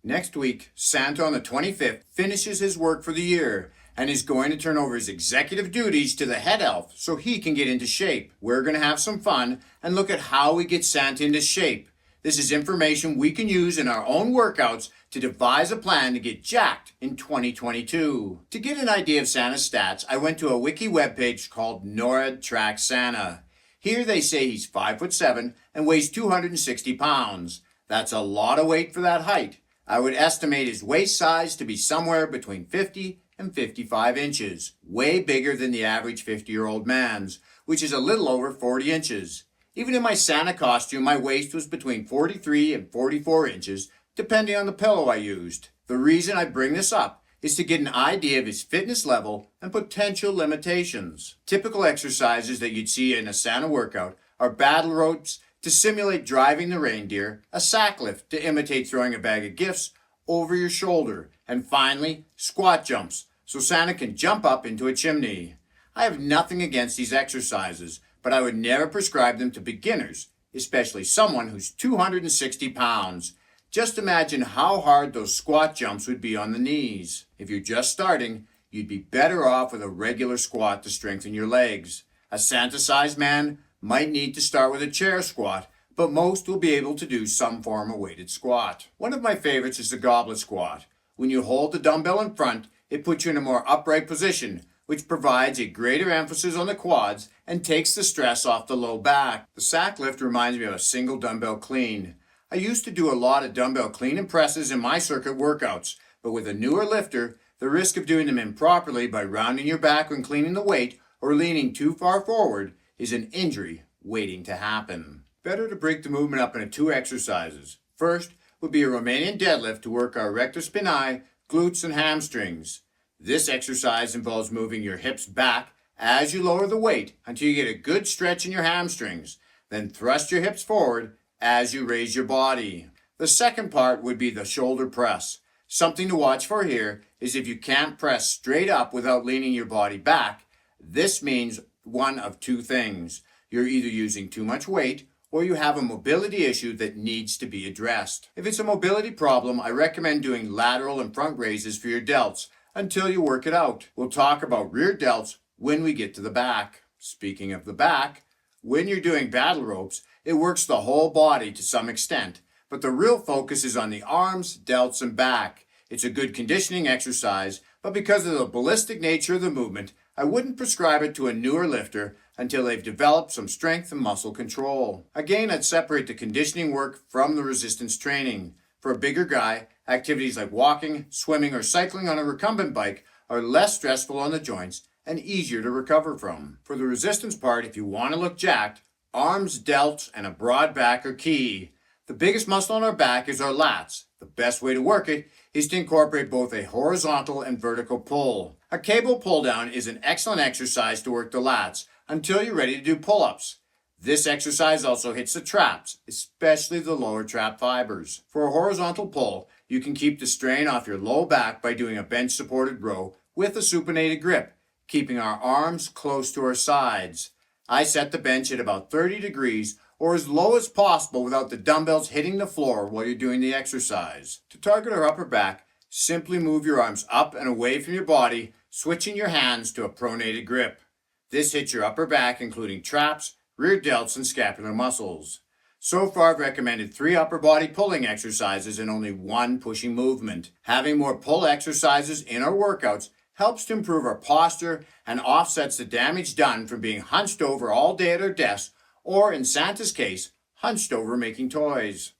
Next week, Santa on the 25th finishes his work for the year and is going to turn over his executive duties to the head elf so he can get into shape. We're going to have some fun and look at how we get Santa into shape. This is information we can use in our own workouts to devise a plan to get jacked in 2022. To get an idea of Santa's stats, I went to a wiki webpage called NORAD Track Santa. Here they say he's 5'7" and weighs 260 pounds. That's a lot of weight for that height. I would estimate his waist size to be somewhere between 50 and 55 inches, way bigger than the average 50-year-old man's, which is a little over 40 inches. Even in my Santa costume, my waist was between 43 and 44 inches, depending on the pillow I used. The reason I bring this up is to get an idea of his fitness level and potential limitations. Typical exercises that you'd see in a Santa workout are battle ropes to simulate driving the reindeer, a sack lift to imitate throwing a bag of gifts over your shoulder, and finally, squat jumps, so Santa can jump up into a chimney. I have nothing against these exercises, but I would never prescribe them to beginners, especially someone who's 260 pounds. Just imagine how hard those squat jumps would be on the knees. If you're just starting, you'd be better off with a regular squat to strengthen your legs. A Santa-sized man might need to start with a chair squat, but most will be able to do some form of weighted squat. One of my favorites is the goblet squat. When you hold the dumbbell in front, it puts you in a more upright position, which provides a greater emphasis on the quads and takes the stress off the low back. The sack lift reminds me of a single dumbbell clean. I used to do a lot of dumbbell clean and presses in my circuit workouts, but with a newer lifter, the risk of doing them improperly by rounding your back when cleaning the weight or leaning too far forward is an injury waiting to happen. Better to break the movement up into two exercises. First would be a Romanian deadlift to work our rector spinae, glutes, and hamstrings. This exercise involves moving your hips back as you lower the weight until you get a good stretch in your hamstrings. Then thrust your hips forward as you raise your body. The second part would be the shoulder press. Something to watch for here is if you can't press straight up without leaning your body back, this means one of two things. You're either using too much weight or you have a mobility issue that needs to be addressed. If it's a mobility problem, I recommend doing lateral and front raises for your delts until you work it out. We'll talk about rear delts when we get to the back. Speaking of the back, when you're doing battle ropes, it works the whole body to some extent, but the real focus is on the arms, delts, and back. It's a good conditioning exercise, but because of the ballistic nature of the movement, I wouldn't prescribe it to a newer lifter until they've developed some strength and muscle control. Again, I'd separate the conditioning work from the resistance training. For a bigger guy, activities like walking, swimming, or cycling on a recumbent bike are less stressful on the joints and easier to recover from. For the resistance part, if you want to look jacked, arms, delts, and a broad back are key. The biggest muscle on our back is our lats. The best way to work it is to incorporate both a horizontal and vertical pull. A cable pull down is an excellent exercise to work the lats until you're ready to do pull-ups. This exercise also hits the traps, especially the lower trap fibers. For a horizontal pull, you can keep the strain off your low back by doing a bench-supported row with a supinated grip, keeping our arms close to our sides. I set the bench at about 30 degrees or as low as possible without the dumbbells hitting the floor while you're doing the exercise. To target our upper back, simply move your arms up and away from your body, switching your hands to a pronated grip. This hits your upper back, including traps, rear delts, and scapular muscles. So far, I've recommended 3 upper body pulling exercises and only 1 pushing movement. Having more pull exercises in our workouts helps to improve our posture and offsets the damage done from being hunched over all day at our desk, or in Santa's case, hunched over making toys.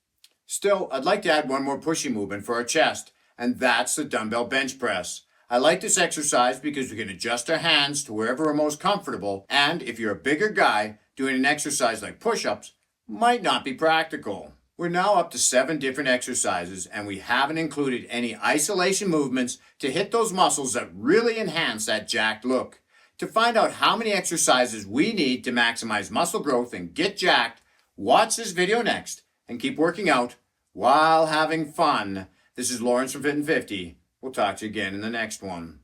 Still, I'd like to add one more pushing movement for our chest, and that's the dumbbell bench press. I like this exercise because we can adjust our hands to wherever we're most comfortable, and if you're a bigger guy, doing an exercise like push-ups might not be practical. We're now up to 7 different exercises, and we haven't included any isolation movements to hit those muscles that really enhance that jacked look. To find out how many exercises we need to maximize muscle growth and get jacked, watch this video next and keep working out while having fun. This is Lawrence from Fit and 50. We'll talk to you again in the next one.